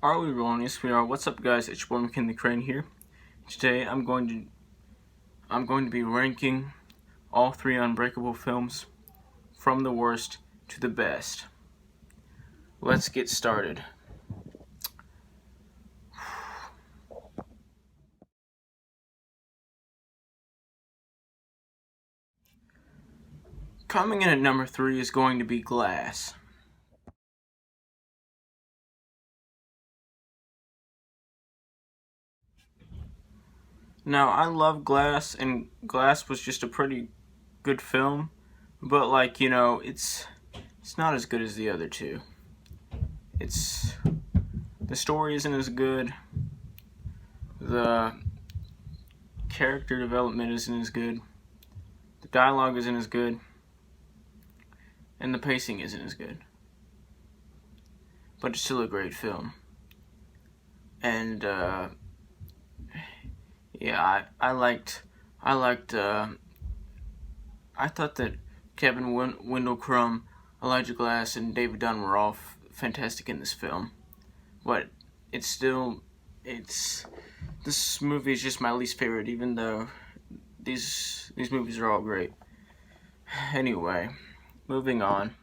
Are we rolling? Yes, we are. What's up, guys? It's your boy McKinley Crain here. Today, I'm going to be ranking all three Unbreakable films from the worst to the best. Let's get started. Coming in at number 3 is going to be Glass. Now, I love Glass, and Glass was just a pretty good film, but it's not as good as the other two. The story isn't as good, the character development isn't as good, the dialogue isn't as good, and the pacing isn't as good. But it's still a great film. And yeah, I thought that Kevin Wendell Crumb, Elijah Glass, and David Dunn were all fantastic in this film. But this movie is just my least favorite, even though these movies are all great. Anyway, moving on.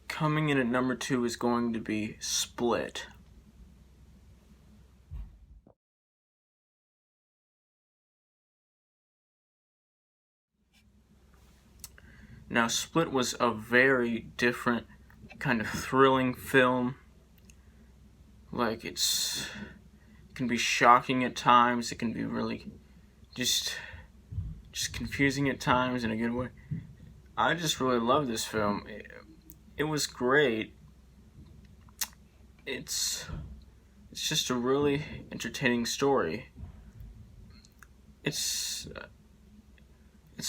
Coming in at number 2 is going to be Split. Now, Split was a very different kind of thrilling film. It can be shocking at times. It can be really just confusing at times in a good way. I just really love this film. It was great. It's just a really entertaining story. It's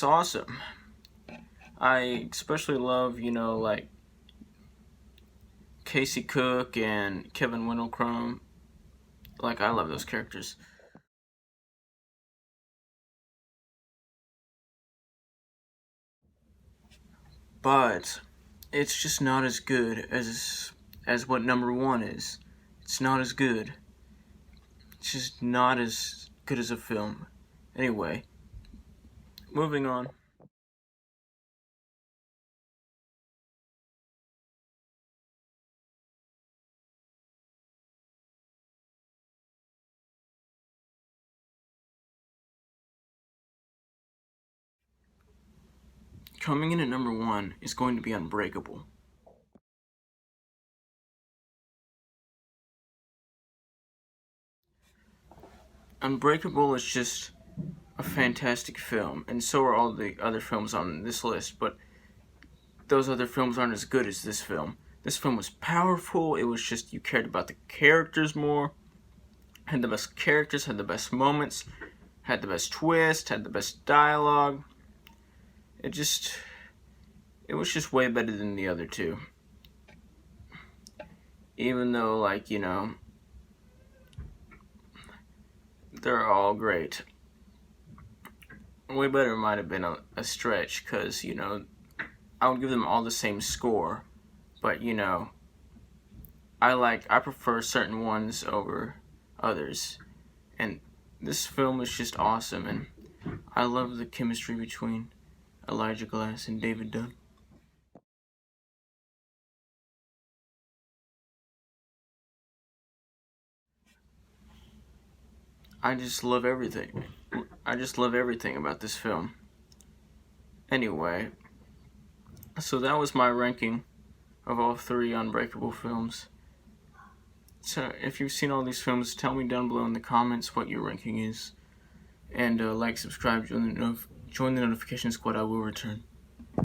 awesome. I especially love, Casey Cook and Kevin Wendell Crumb. I love those characters. But it's just not as good as what number 1 is. It's not as good. It's just not as good as a film. Anyway, moving on. Coming in at number 1 is going to be Unbreakable. Unbreakable is just a fantastic film, and so are all the other films on this list, but those other films aren't as good as this film. This film was powerful. It was just, you cared about the characters more, had the best characters, had the best moments, had the best twist, had the best dialogue. It was just way better than the other two. Even though, they're all great. Way better might have been a stretch, because, I would give them all the same score. But, I prefer certain ones over others. And this film is just awesome, and I love the chemistry between Elijah Glass and David Dunn. I just love everything. I just love everything about this film. Anyway, so that was my ranking of all three Unbreakable films. So if you've seen all these films, tell me down below in the comments what your ranking is. And subscribe, join the notification squad. I will return.